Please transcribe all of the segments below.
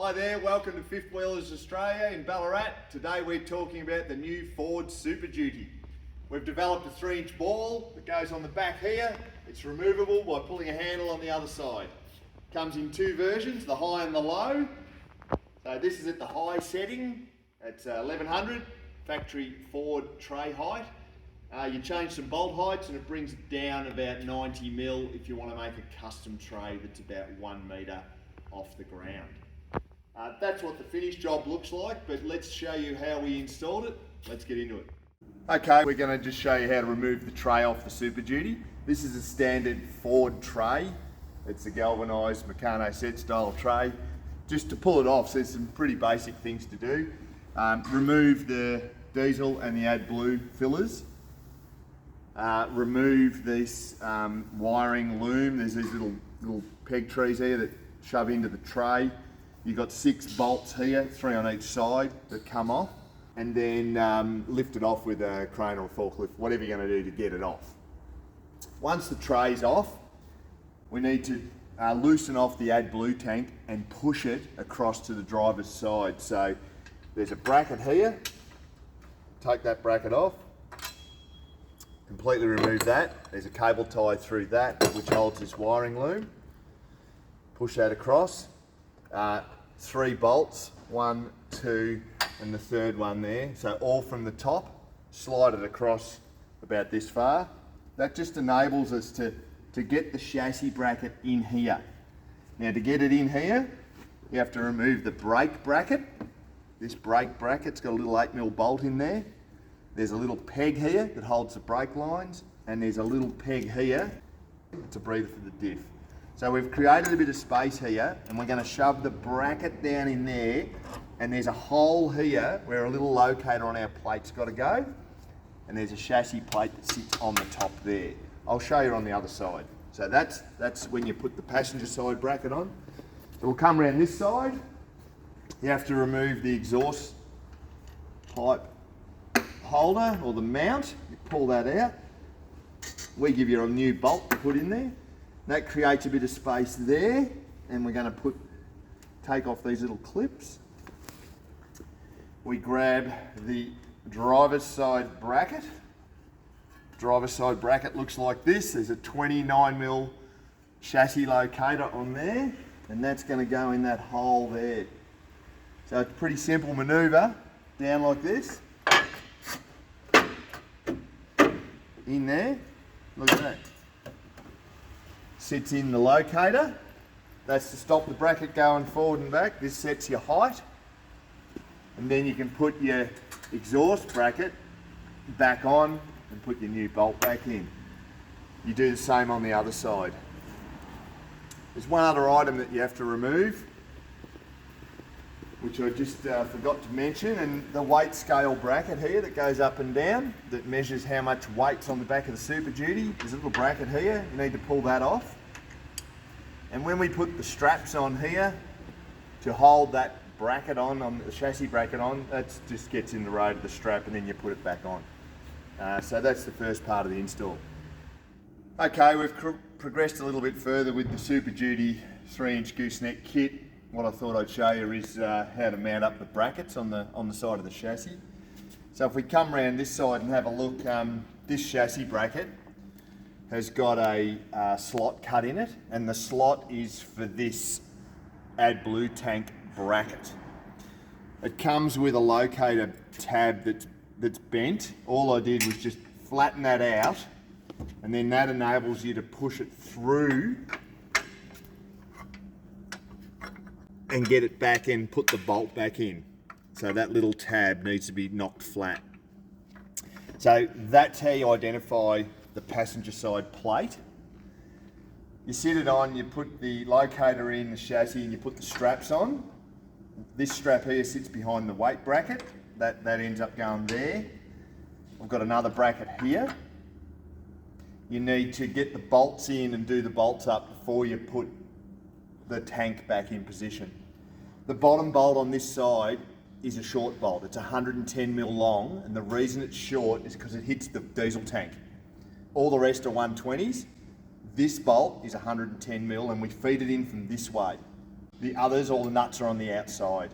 Hi there, welcome to Fifth Wheelers Australia in Ballarat. Today we're talking about the new Ford Super Duty. We've developed a 3-inch ball that goes on the back here. It's removable by pulling a handle on the other side. Comes in two versions, the high and the low. So this is at the high setting, it's 1100, factory Ford tray height. You change some bolt heights and it brings it down about 90 mil if you want to make a custom tray that's about 1 metre off the ground. That's what the finished job looks like, but let's show you how we installed it. Let's get into it. Okay, we're going to just show you how to remove the tray off the Super Duty. This is a standard Ford tray. It's a galvanised Meccano set style tray. Just to pull it off, so there's some pretty basic things to do. Remove the diesel and the AdBlue fillers. Remove this wiring loom. There's these little peg trees here that shove into the tray. You've got 6 bolts here, 3 on each side that come off, and then lift it off with a crane or a forklift, whatever you're going to do to get it off. Once the tray's off, we need to loosen off the AdBlue tank and push it across to the driver's side. So there's a bracket here, take that bracket off, completely remove that. There's a cable tie through that which holds this wiring loom. Push that across. 3 bolts, 1, 2, and the third one there. So all from the top, slide it across about this far. That just enables us to get the chassis bracket in here. Now to get it in here, you have to remove the brake bracket. This brake bracket's got a little 8mm bolt in there. There's a little peg here that holds the brake lines, and there's a little peg here to breathe for the diff. So we've created a bit of space here, and we're going to shove the bracket down in there, and there's a hole here where a little locator on our plate's got to go, and there's a chassis plate that sits on the top there. I'll show you on the other side. So that's when you put the passenger side bracket on. It will come around this side. You have to remove the exhaust pipe holder or the mount. You pull that out. We give you a new bolt to put in there. That creates a bit of space there, and we're going to take off these little clips. We grab the driver's side bracket. Driver's side bracket looks like this. There's a 29mm chassis locator on there, and that's going to go in that hole there. So it's a pretty simple manoeuvre, down like this, in there, look at that. Sits in the locator. That's to stop the bracket going forward and back. This sets your height, and then you can put your exhaust bracket back on and put your new bolt back in. You do the same on the other side. There's one other item that you have to remove, which I just forgot to mention, and the weight scale bracket here that goes up and down, that measures how much weight's on the back of the Super Duty. There's a little bracket here, you need to pull that off. And when we put the straps on here to hold that bracket on the chassis bracket on, that just gets in the road of the strap, and then you put it back on. So that's the first part of the install. Okay, we've progressed a little bit further with the Super Duty 3-inch gooseneck kit. What I thought I'd show you is how to mount up the brackets on the side of the chassis. So if we come around this side and have a look, this chassis bracket has got a slot cut in it, and the slot is for this AdBlue tank bracket. It comes with a locator tab that's bent. All I did was just flatten that out, and then that enables you to push it through and get it back and put the bolt back in. So that little tab needs to be knocked flat. So that's how you identify the passenger side plate. You sit it on, you put the locator in the chassis, and you put the straps on. This strap here sits behind the weight bracket. That ends up going there. I've got another bracket here. You need to get the bolts in and do the bolts up before you put the tank back in position. The bottom bolt on this side is a short bolt. It's 110mm long, and the reason it's short is because it hits the diesel tank. All the rest are 120s. This bolt is 110mm, and we feed it in from this way. The others, all the nuts are on the outside.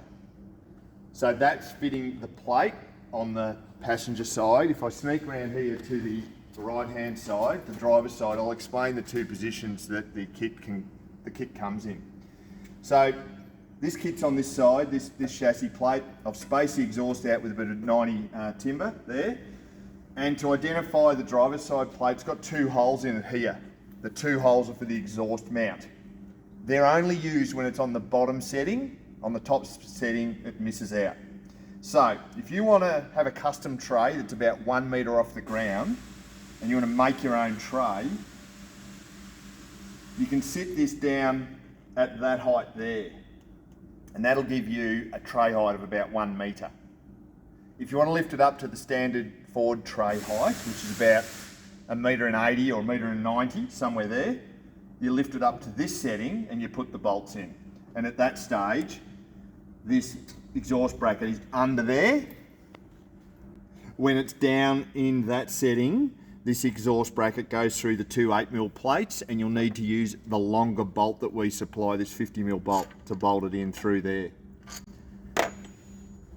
So that's fitting the plate on the passenger side. If I sneak around here to the right hand side, the driver's side, I'll explain the two positions that the kit comes in. So this kit's on this side, this chassis plate. I've spaced the exhaust out with a bit of 90 timber there. And to identify the driver's side plate, it's got two holes in it here. The two holes are for the exhaust mount. They're only used when it's on the bottom setting. On the top setting, it misses out. So if you want to have a custom tray that's about 1 metre off the ground, and you want to make your own tray, you can sit this down at that height there, and that'll give you a tray height of about 1 metre. If you want to lift it up to the standard Ford tray height, which is about 1.80 metre or 1.90 metre, somewhere there, you lift it up to this setting and you put the bolts in. And at that stage, this exhaust bracket is under there. When it's down in that setting, this exhaust bracket goes through the two 8mm plates, and you'll need to use the longer bolt that we supply, this 50mm bolt, to bolt it in through there.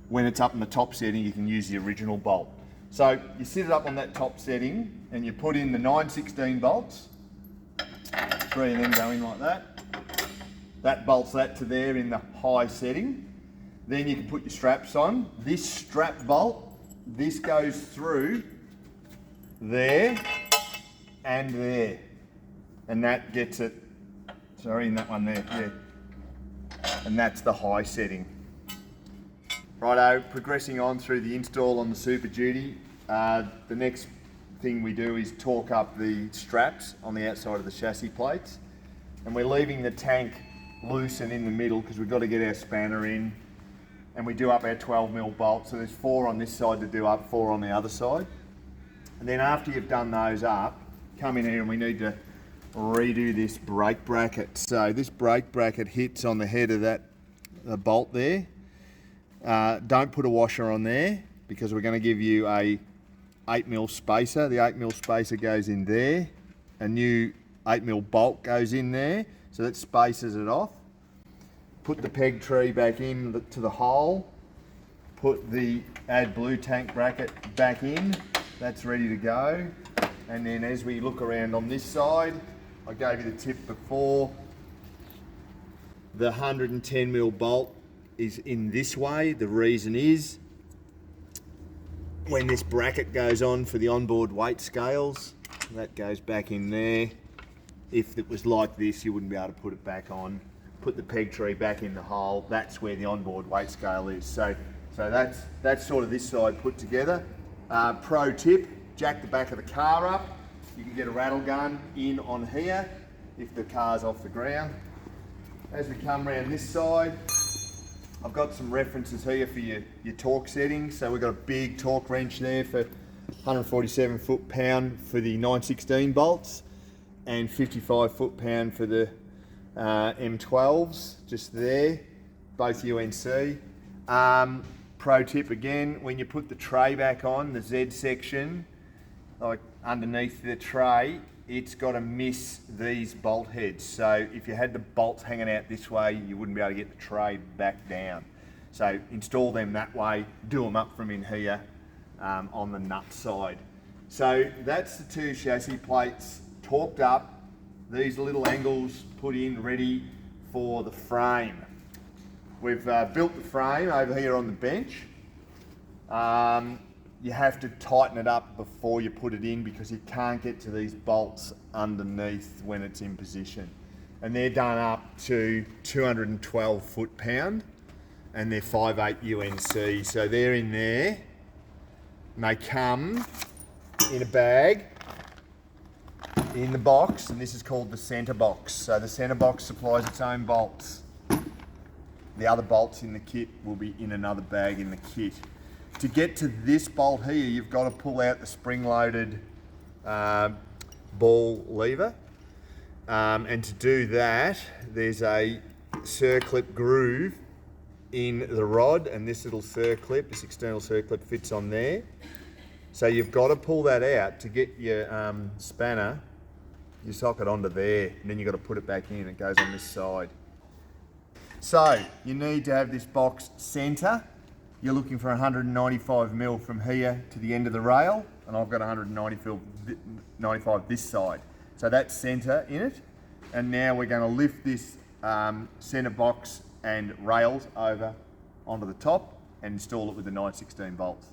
When it's up in the top setting, you can use the original bolt. So you sit it up on that top setting and you put in the 9/16 bolts. 3 of them go in like that. That bolts that to there in the high setting. Then you can put your straps on. This strap bolt, this goes through there and there. And that gets it, sorry, in that one there, yeah. And that's the high setting. Righto, progressing on through the install on the Super Duty. The next thing we do is torque up the straps on the outside of the chassis plates. And we're leaving the tank loose and in the middle because we've got to get our spanner in. And we do up our 12mm bolts. So there's 4 on this side to do up, 4 on the other side. And then after you've done those up, come in here and we need to redo this brake bracket. So this brake bracket hits on the head of that bolt there. Don't put a washer on there because we're going to give you a 8mm spacer. The 8mm spacer goes in there. A new 8mm bolt goes in there, so that spaces it off. Put the peg tree back in to the hole. Put the AdBlue tank bracket back in. That's ready to go. And then as we look around on this side, I gave you the tip before. The 110mm bolt is in this way. The reason is when this bracket goes on for the onboard weight scales, that goes back in there. If it was like this, you wouldn't be able to put it back on. Put the peg tree back in the hole. That's where the onboard weight scale is. So that's sort of this side put together. Pro tip, jack the back of the car up. You can get a rattle gun in on here if the car's off the ground. As we come around this side, I've got some references here for your torque settings. So we've got a big torque wrench there for 147 foot-pound for the 9/16 bolts and 55 foot-pound for the M12s, just there, both UNC. Pro tip again, when you put the tray back on, the Z section, like underneath the tray, it's got to miss these bolt heads. So if you had the bolts hanging out this way, you wouldn't be able to get the tray back down. So install them that way, do them up from in here on the nut side. So that's the two chassis plates torqued up, these little angles put in ready for the frame. We've built the frame over here on the bench. You have to tighten it up before you put it in because you can't get to these bolts underneath when it's in position. And they're done up to 212 foot-pound and they're 5/8 UNC. So they're in there and they come in a bag in the box, and this is called the centre box. So the centre box supplies its own bolts. The other bolts in the kit will be in another bag in the kit. To get to this bolt here, you've got to pull out the spring-loaded ball lever. And to do that, there's a circlip groove in the rod, and this little circlip, this external circlip, fits on there. So you've got to pull that out to get your spanner, your socket onto there, and then you've got to put it back in. It goes on this side. So you need to have this box centre. You're looking for 195 mil from here to the end of the rail, and I've got 195 this side. So that's centre in it. And now we're going to lift this centre box and rails over onto the top and install it with the 916 bolts.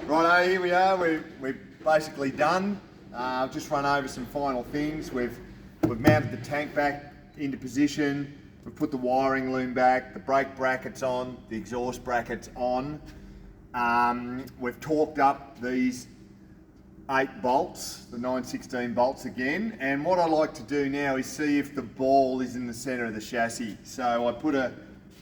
Righto, here we are. We're basically done. I've just run over some final things. We've mounted the tank back into position. We've put the wiring loom back, the brake brackets on, the exhaust brackets on. We've torqued up these 8 bolts, the 916 bolts again. And what I like to do now is see if the ball is in the centre of the chassis. So I put a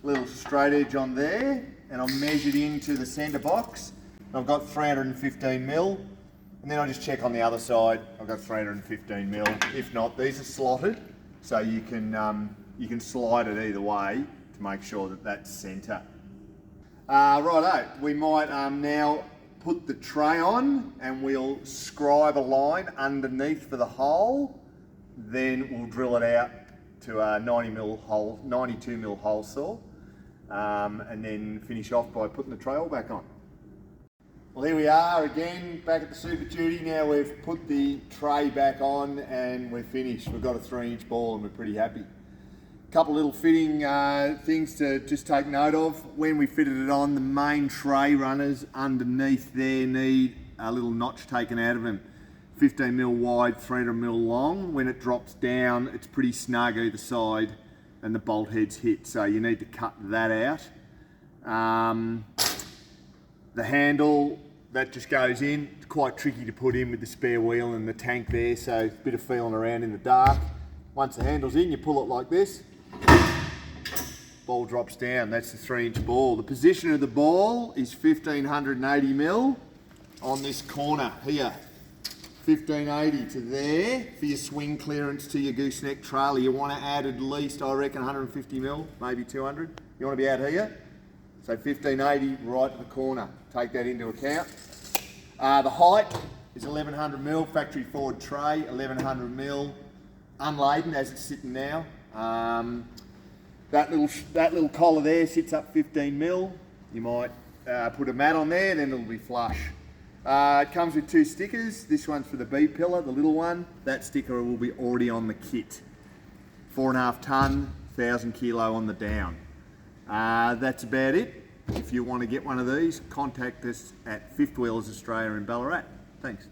little straight edge on there and I measured into the centre box. I've got 315 mil. And then I just check on the other side. I've got 315 mil. If not, these are slotted, so you can slide it either way to make sure that that's centre. Righto, we might now put the tray on and we'll scribe a line underneath for the hole. Then we'll drill it out to a 92 mil hole saw, and then finish off by putting the tray all back on. Well, here we are again, back at the Super Duty. Now we've put the tray back on and we're finished. We've got a 3-inch ball and we're pretty happy. A couple little fitting things to just take note of. When we fitted it on, the main tray runners underneath there need a little notch taken out of them. 15 mil wide, 300 mil long. When it drops down, it's pretty snug either side and the bolt heads hit, so you need to cut that out. The handle, that just goes in. It's quite tricky to put in with the spare wheel and the tank there, so it's a bit of feeling around in the dark. Once the handle's in, you pull it like this. Ball drops down, that's the 3-inch ball. The position of the ball is 1580 mil on this corner here. 1580 to there for your swing clearance to your gooseneck trailer. You want to add at least, I reckon, 150 mil, maybe 200. You want to be out here. So 1580 right at the corner. Take that into account. The height is 1100 mil, factory forward tray, 1100 mil, unladen as it's sitting now. That little collar there sits up 15 mil. You might put a mat on there, then it'll be flush. It comes with 2 stickers. This one's for the B pillar, the little one. That sticker will be already on the kit. 4.5 tonne, 1,000 kilo on the down. That's about it. If you want to get one of these, contact us at Fifth Wheelers Australia in Ballarat. Thanks.